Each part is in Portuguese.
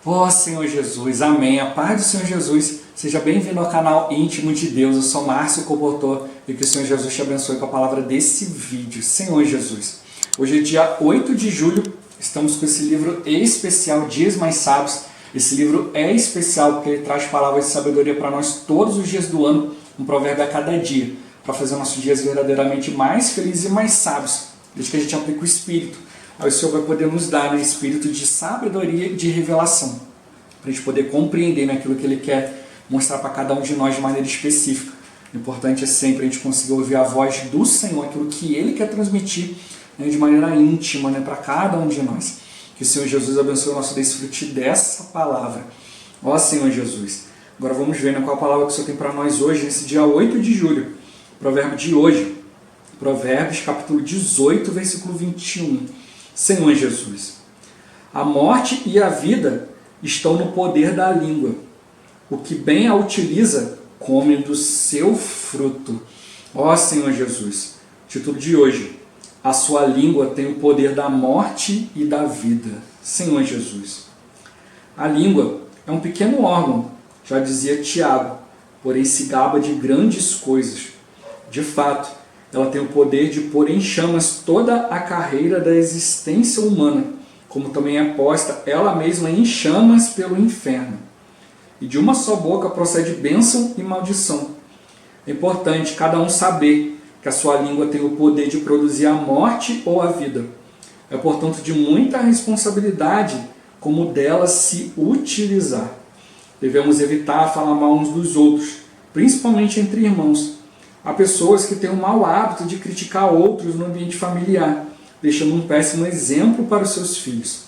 Ó Senhor Jesus, amém. A paz do Senhor Jesus, seja bem-vindo ao canal Íntimo de Deus. Eu sou Márcio Comportor e que o Senhor Jesus te abençoe com a palavra desse vídeo. Senhor Jesus, hoje é dia 8 de julho, estamos com esse livro especial, Dias Mais Sábios. Esse livro é especial porque ele traz palavras de sabedoria para nós todos os dias do ano, um provérbio a cada dia, para fazer nossos dias verdadeiramente mais felizes e mais sábios, desde que a gente aplique o Espírito. Aí o Senhor vai poder nos dar espírito de sabedoria e de revelação, para a gente poder compreender aquilo que Ele quer mostrar para cada um de nós de maneira específica. O importante é sempre a gente conseguir ouvir a voz do Senhor, aquilo que Ele quer transmitir de maneira íntima para cada um de nós. Que o Senhor Jesus abençoe o nosso desfrute dessa palavra. Ó Senhor Jesus. Agora vamos ver qual a palavra que o Senhor tem para nós hoje, nesse dia 8 de julho. O provérbio de hoje. Provérbios, capítulo 18, versículo 21. Senhor Jesus, a morte e a vida estão no poder da língua. O que bem a utiliza, come do seu fruto. Ó Senhor Jesus, título de hoje, a sua língua tem o poder da morte e da vida. Senhor Jesus, a língua é um pequeno órgão, já dizia Tiago, porém se gaba de grandes coisas. De fato, ela tem o poder de pôr em chamas toda a carreira da existência humana, como também é posta ela mesma em chamas pelo inferno. E de uma só boca procede bênção e maldição. É importante cada um saber que a sua língua tem o poder de produzir a morte ou a vida. É, portanto, de muita responsabilidade como dela se utilizar. Devemos evitar falar mal uns dos outros, principalmente entre irmãos. Há pessoas que têm o mau hábito de criticar outros no ambiente familiar, deixando um péssimo exemplo para os seus filhos.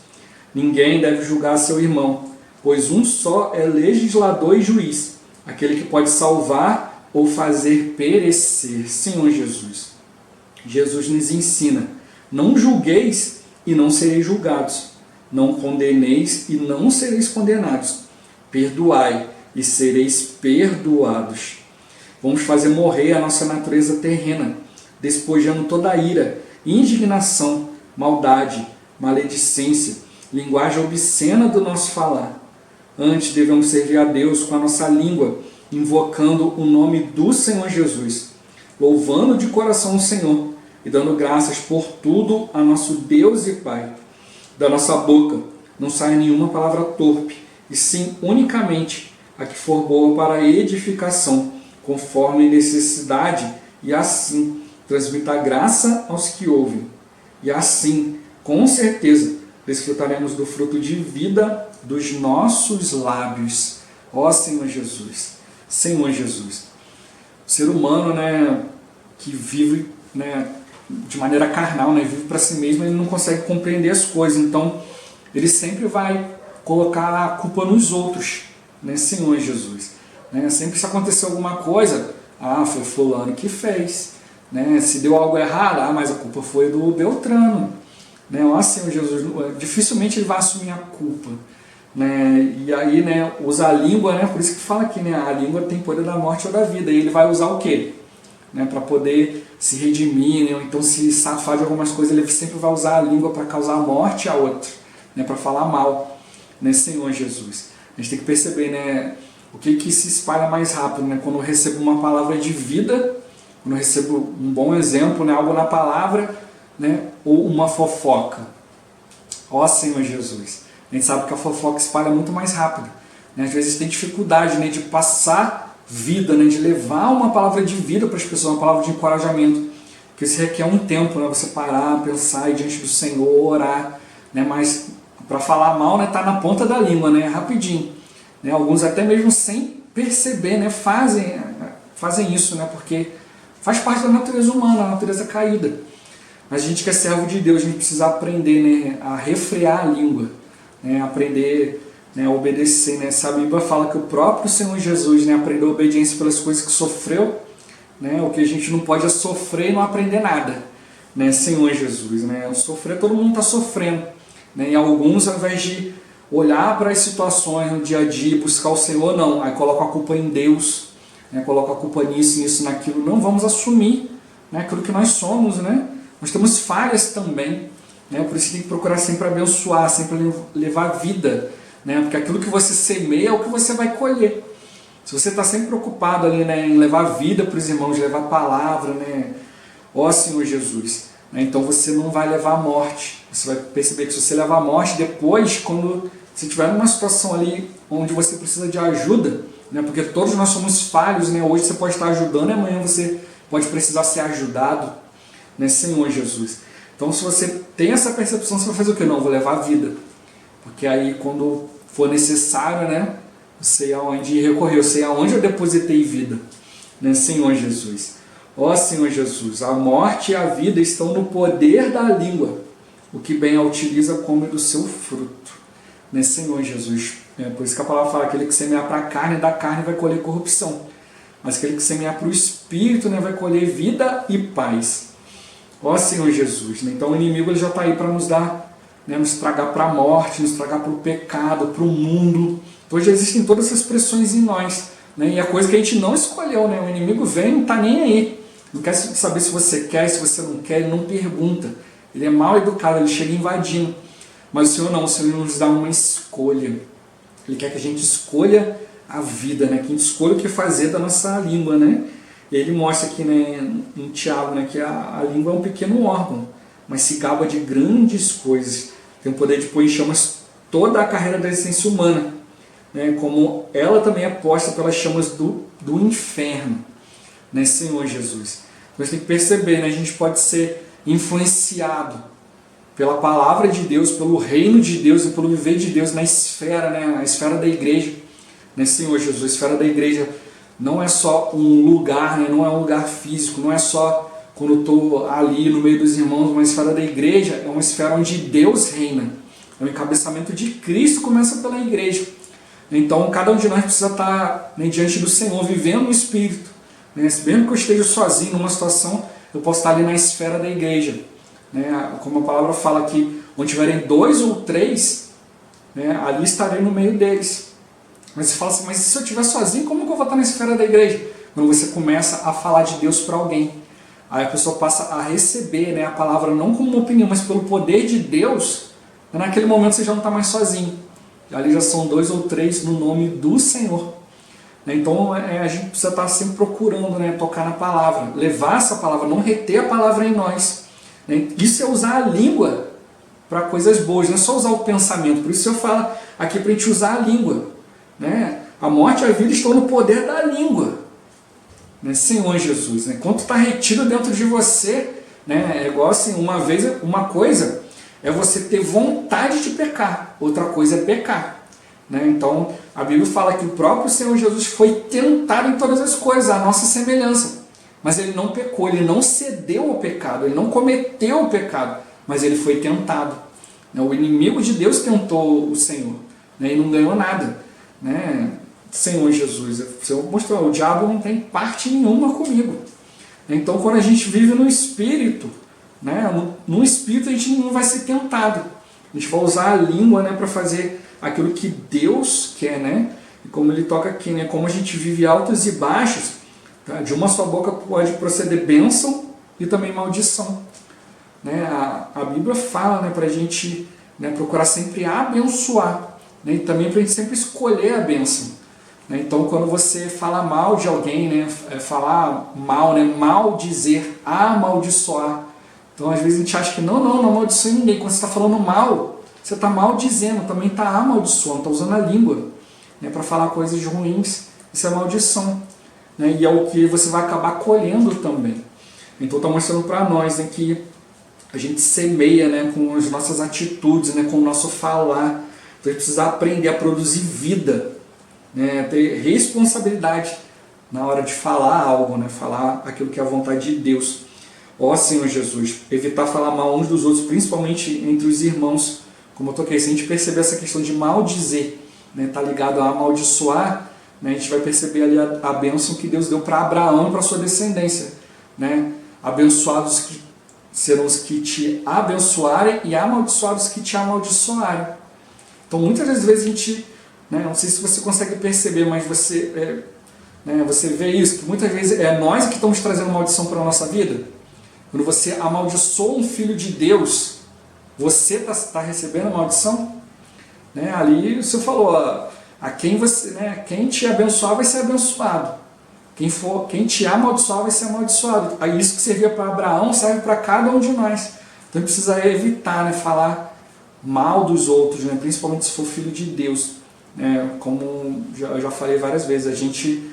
Ninguém deve julgar seu irmão, pois um só é legislador e juiz, aquele que pode salvar ou fazer perecer. Senhor Jesus. Jesus nos ensina: não julgueis e não sereis julgados, não condeneis e não sereis condenados, perdoai e sereis perdoados. Vamos fazer morrer a nossa natureza terrena, despojando toda a ira, indignação, maldade, maledicência, linguagem obscena do nosso falar. Antes devemos servir a Deus com a nossa língua, invocando o nome do Senhor Jesus, louvando de coração o Senhor e dando graças por tudo a nosso Deus e Pai. Da nossa boca não sai nenhuma palavra torpe, e sim unicamente a que for boa para a edificação, conforme necessidade, e assim transmita graça aos que ouvem. E assim, com certeza, desfrutaremos do fruto de vida dos nossos lábios. Ó Senhor Jesus, Senhor Jesus. O ser humano, que vive de maneira carnal, vive para si mesmo, ele não consegue compreender as coisas, então ele sempre vai colocar a culpa nos outros, Senhor Jesus. Sempre se acontecer alguma coisa, foi fulano que fez. Se deu algo errado, mas a culpa foi do Beltrano. Senhor Jesus, dificilmente ele vai assumir a culpa. E aí usa a língua, por isso que fala aqui, a língua tem poder da morte ou da vida. E ele vai usar o quê? Para poder se redimir, ou então se safar de algumas coisas, ele sempre vai usar a língua para causar morte a outro, para falar mal. Senhor Jesus. A gente tem que perceber, o que se espalha mais rápido, quando eu recebo uma palavra de vida, quando eu recebo um bom exemplo, algo na palavra, ou uma fofoca. Ó Senhor Jesus. A gente sabe que a fofoca espalha muito mais rápido. Às vezes tem dificuldade de passar vida, de levar uma palavra de vida para as pessoas, uma palavra de encorajamento. Porque isso requer um tempo, você parar, pensar, ir diante do Senhor, orar. Mas para falar mal, está na ponta da língua, rapidinho. Alguns até mesmo sem perceber, fazem isso, porque faz parte da natureza humana, a natureza caída. Mas a gente que é servo de Deus, a gente precisa aprender a refrear a língua, aprender a obedecer. A Bíblia fala que o próprio Senhor Jesus aprendeu a obediência pelas coisas que sofreu. O que a gente não pode é sofrer e não aprender nada. Senhor Jesus, sofrer, todo mundo está sofrendo. E alguns, ao invés de olhar para as situações no dia a dia e buscar o Senhor, não. Aí coloca a culpa em Deus, coloca a culpa nisso, naquilo. Não vamos assumir aquilo que nós somos. Nós temos falhas também. Por isso tem que procurar sempre abençoar, sempre levar vida, né? Porque aquilo que você semeia é o que você vai colher. Se você está sempre preocupado ali, né, em levar vida para os irmãos, levar palavra, né, ó Senhor Jesus, né, então você não vai levar a morte. Você vai perceber que se você levar a morte depois, quando você estiver numa situação ali onde você precisa de ajuda, né, porque todos nós somos falhos, né, hoje você pode estar ajudando e amanhã você pode precisar ser ajudado, né, Senhor Jesus. Então se você tem essa percepção, você vai fazer o quê? Não, vou levar a vida. Porque aí quando for necessário, né, eu sei aonde recorrer, eu sei aonde eu depositei vida, né, Senhor Jesus. Ó Senhor Jesus, a morte e a vida estão no poder da língua. O que bem a utiliza come do seu fruto, né, Senhor Jesus. Por isso que a palavra fala, aquele que semear para a carne, da carne vai colher corrupção. Mas aquele que semear para o Espírito, né, vai colher vida e paz. Ó Senhor Jesus, né? Então o inimigo ele já está aí para nos dar, né, nos tragar para a morte, nos tragar para o pecado, para o mundo. Então já existem todas essas pressões em nós, né? E a coisa que a gente não escolheu, né? O inimigo vem e não está nem aí. Não quer saber se você quer, se você não quer, ele não pergunta. Ele é mal educado, ele chega invadindo. Mas o Senhor não, o Senhor nos dá uma escolha. Ele quer que a gente escolha a vida, né? Que a gente escolha o que fazer da nossa língua, né? E ele mostra aqui, né, em Tiago, né, que a língua é um pequeno órgão, mas se gaba de grandes coisas. Tem o poder de pôr em chamas toda a carreira da existência humana, né? Como ela também é posta pelas chamas do inferno, né, Senhor Jesus. Então a gente tem que perceber, né? A gente pode ser influenciado pela palavra de Deus, pelo reino de Deus e pelo viver de Deus na esfera, né, a esfera da igreja, né, Senhor Jesus. A esfera da igreja não é só um lugar, né, não é um lugar físico, não é só quando eu estou ali no meio dos irmãos. Uma esfera da igreja é uma esfera onde Deus reina. O encabeçamento de Cristo começa pela igreja. Então cada um de nós precisa estar, né, diante do Senhor, vivendo no Espírito, né? Mesmo que eu esteja sozinho numa situação, eu posso estar ali na esfera da igreja, né? Como a palavra fala aqui, onde tiverem 2 ou 3, né, ali estarei no meio deles. Mas você fala assim, mas se eu estiver sozinho, como que eu vou estar na esfera da igreja? Quando você começa a falar de Deus para alguém, aí a pessoa passa a receber, né, a palavra não como uma opinião, mas pelo poder de Deus, naquele momento você já não está mais sozinho. Ali já são 2 ou 3 no nome do Senhor. Então a gente precisa estar sempre procurando, né, tocar na palavra, levar essa palavra, não reter a palavra em nós. Isso é usar a língua para coisas boas, não é só usar o pensamento. Por isso eu falo aqui para a gente usar a língua, né? A morte e a vida estão no poder da língua, né? Senhor Jesus, né? Quando está retido dentro de você, né? É igual assim, uma coisa é você ter vontade de pecar, outra coisa é pecar, né? Então a Bíblia fala que o próprio Senhor Jesus foi tentado em todas as coisas, a nossa semelhança, mas ele não pecou, ele não cedeu ao pecado, ele não cometeu o pecado, mas ele foi tentado. O inimigo de Deus tentou o Senhor, né? E não ganhou nada, né? Senhor Jesus, o Senhor mostrou, o diabo não tem parte nenhuma comigo. Então quando a gente vive no Espírito, né, no Espírito a gente não vai ser tentado. A gente vai usar a língua, né, para fazer aquilo que Deus quer, né? E como ele toca aqui, né, como a gente vive altos e baixos, tá? De uma só boca pode proceder bênção e também maldição, né? A Bíblia fala, né, para a gente, né, procurar sempre abençoar, né, e também para a gente sempre escolher a bênção, né? Então quando você fala mal de alguém, né, falar mal, né, maldizer, amaldiçoar. Então às vezes a gente acha que não amaldiçoe ninguém. Quando você está falando mal, você está maldizendo, também está amaldiçoando, está usando a língua, né, para falar coisas ruins. Isso é maldição, né, e é o que você vai acabar colhendo também. Então está mostrando para nós, né, que a gente semeia, né, com as nossas atitudes, né, com o nosso falar. Então a gente precisa aprender a produzir vida, né, ter responsabilidade na hora de falar algo, né, falar aquilo que é a vontade de Deus. Ó Senhor Jesus, evitar falar mal uns dos outros, principalmente entre os irmãos. Como eu toquei, se a gente perceber essa questão de maldizer, né, tá ligado a amaldiçoar, né, a gente vai perceber ali a bênção que Deus deu para Abraão e para sua descendência, né? Abençoados que serão os que te abençoarem e amaldiçoados que te amaldiçoarem. Então muitas das vezes a gente, né, não sei se você consegue perceber, mas você, né, você vê isso, que muitas vezes é nós que estamos trazendo maldição para a nossa vida. Quando você amaldiçoa um filho de Deus, você está recebendo a maldição? Né? Ali você falou, a quem você, né, quem te abençoar vai ser abençoado. Quem te amaldiçoar vai ser amaldiçoado. Aí isso que servia para Abraão serve para cada um de nós. Então precisa evitar, né, falar mal dos outros, né, principalmente se for filho de Deus. Como eu já falei várias vezes, a gente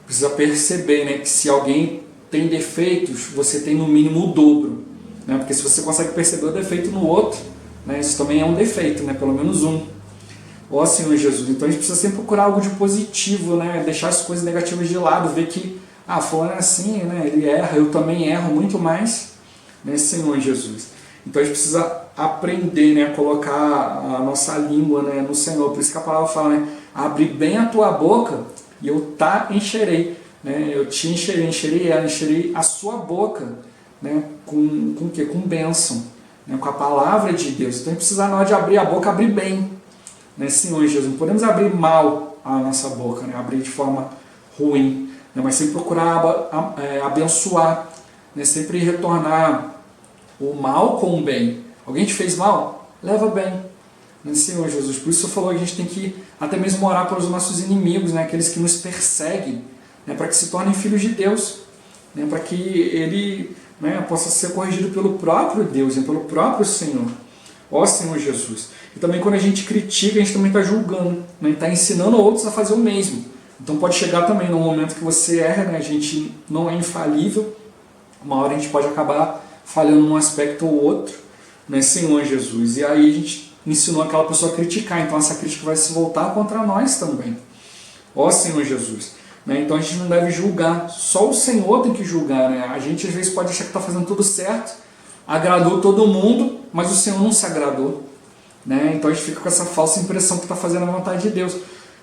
precisa perceber, né, que se alguém tem defeitos, você tem no mínimo o dobro. Né, porque se você consegue perceber o defeito no outro, né, isso também é um defeito, né, pelo menos um. Ó Senhor Jesus, então a gente precisa sempre procurar algo de positivo, né, deixar as coisas negativas de lado, ver que, fulano é assim, né, ele erra, eu também erro muito mais, né, Senhor Jesus. Então a gente precisa aprender, né, a colocar a nossa língua, né, no Senhor. Por isso que a palavra fala, né, abre bem a tua boca e eu encherei. Né, eu te encherei ela, encherei a sua boca, né, com o quê? Com bênção, né, com a palavra de Deus. Então a gente precisa, na hora de abrir a boca, abrir bem. Né, Senhor Jesus, não podemos abrir mal a nossa boca, né, abrir de forma ruim, né, mas sempre procurar abençoar, né, sempre retornar o mal com o bem. Alguém te fez mal? Leva bem. Né, Senhor Jesus, por isso eu falou que a gente tem que até mesmo orar pelos nossos inimigos, né, aqueles que nos perseguem, né, para que se tornem filhos de Deus, né, para que ele, né, possa ser corrigido pelo próprio Deus, né, pelo próprio Senhor. Ó Senhor Jesus. E também quando a gente critica, a gente também está julgando, né, está ensinando outros a fazer o mesmo. Então pode chegar também no momento que você erra, né, a gente não é infalível, uma hora a gente pode acabar falhando num aspecto ou outro, né, Senhor Jesus. E aí a gente ensinou aquela pessoa a criticar, então essa crítica vai se voltar contra nós também. Ó Senhor Jesus. Né, então a gente não deve julgar, só o Senhor tem que julgar. Né? A gente às vezes pode achar que está fazendo tudo certo, agradou todo mundo, mas o Senhor não se agradou. Né? Então a gente fica com essa falsa impressão que está fazendo a vontade de Deus,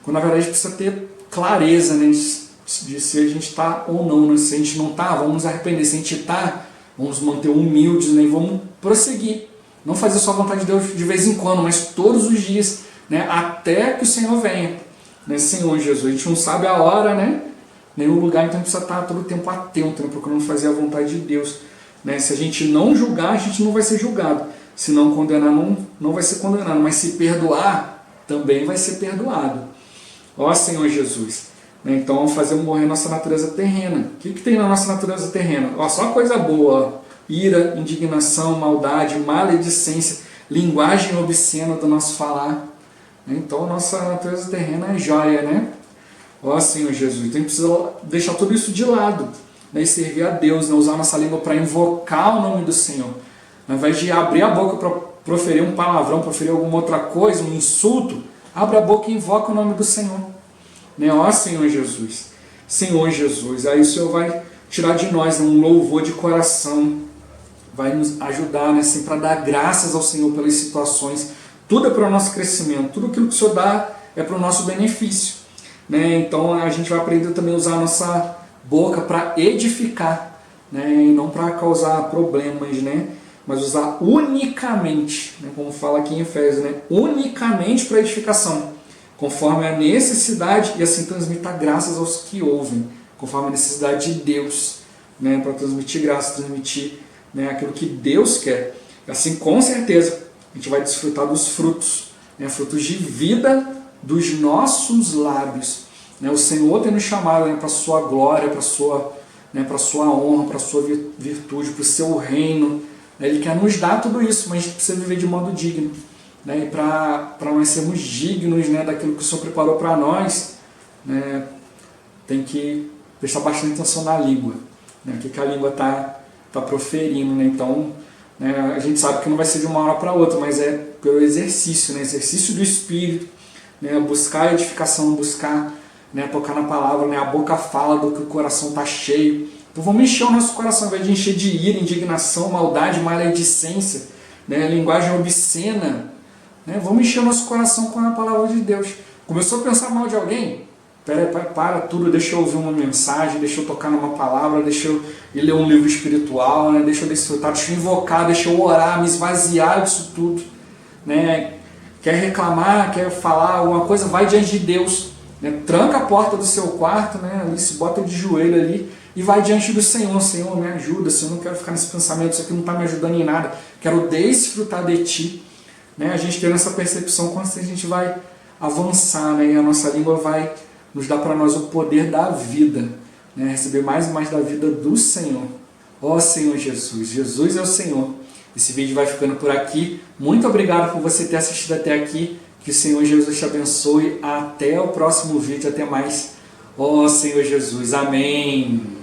quando na verdade a gente precisa ter clareza, né, de se a gente está ou não. Né? Se a gente não está, vamos nos arrepender. Se a gente está, vamos manter humildes, né, e vamos prosseguir. Não fazer só a vontade de Deus de vez em quando, mas todos os dias, né, até que o Senhor venha. Né, Senhor Jesus, a gente não sabe a hora, né, nem o lugar, então a gente precisa estar todo o tempo atento, né, procurando fazer a vontade de Deus. Né? Se a gente não julgar, a gente não vai ser julgado. Se não condenar, não vai ser condenado. Mas se perdoar, também vai ser perdoado. Ó Senhor Jesus. Então vamos fazer morrer nossa natureza terrena. O que tem na nossa natureza terrena? Só coisa boa. Ira, indignação, maldade, maledicência, linguagem obscena do nosso falar. Então nossa natureza terrena é joia, né? Ó Senhor Jesus. Então a gente precisa deixar tudo isso de lado, né, e servir a Deus, né, usar nossa língua para invocar o nome do Senhor. Ao invés de abrir a boca para proferir um palavrão, proferir alguma outra coisa, um insulto, abre a boca e invoca o nome do Senhor. Né? Ó Senhor Jesus. Senhor Jesus. Aí o Senhor vai tirar de nós, né, um louvor de coração. Vai nos ajudar, né, sempre a dar graças ao Senhor pelas situações. Tudo é para o nosso crescimento. Tudo aquilo que o Senhor dá é para o nosso benefício. Né? Então a gente vai aprender também a usar a nossa boca para edificar, né, e não para causar problemas, né, mas usar unicamente, né, como fala aqui em Efésios, né, unicamente para edificação, conforme a necessidade, e assim transmitir graças aos que ouvem, conforme a necessidade de Deus, né, para transmitir graça, transmitir, né, aquilo que Deus quer. Assim, com certeza, a gente vai desfrutar dos frutos, né, frutos de vida dos nossos lábios. Né, o Senhor tem nos chamado, né, para a sua glória, para a sua, né, para a sua honra, para a sua virtude, para o seu reino. Ele quer nos dar tudo isso, mas a gente precisa viver de modo digno. Né? E para nós sermos dignos, né, daquilo que o Senhor preparou para nós, né, tem que prestar bastante atenção na língua. Né? O que a língua está proferindo. Né? Então, né, a gente sabe que não vai ser de uma hora para outra, mas é pelo exercício, né? Exercício do Espírito, né? Buscar a edificação, buscar, né, tocar na palavra. Né? A boca fala do que o coração está cheio. Então vamos encher o nosso coração, ao invés de encher de ira, indignação, maldade, maledicência, né, linguagem obscena. Né, vamos encher o nosso coração com a palavra de Deus. Começou a pensar mal de alguém? Para tudo, deixa eu ouvir uma mensagem, deixa eu tocar numa palavra, deixa eu ir ler um livro espiritual, né, deixa eu desfrutar, deixa eu invocar, deixa eu orar, me esvaziar disso tudo. Né, quer reclamar, quer falar alguma coisa, vai diante de Deus. Né, tranca a porta do seu quarto, né, ali, se bota de joelho ali, e vai diante do Senhor. Senhor, me ajuda, Senhor, não quero ficar nesse pensamento, isso aqui não está me ajudando em nada, quero desfrutar de Ti. né? A gente tendo essa percepção quando a gente vai avançar, né? E a nossa língua vai nos dar para nós o poder da vida, né? Receber mais e mais da vida do Senhor. Ó Senhor Jesus, Jesus é o Senhor. Esse vídeo vai ficando por aqui. Muito obrigado por você ter assistido até aqui. Que o Senhor Jesus te abençoe. Até o próximo vídeo. Até mais. Ó Senhor Jesus. Amém.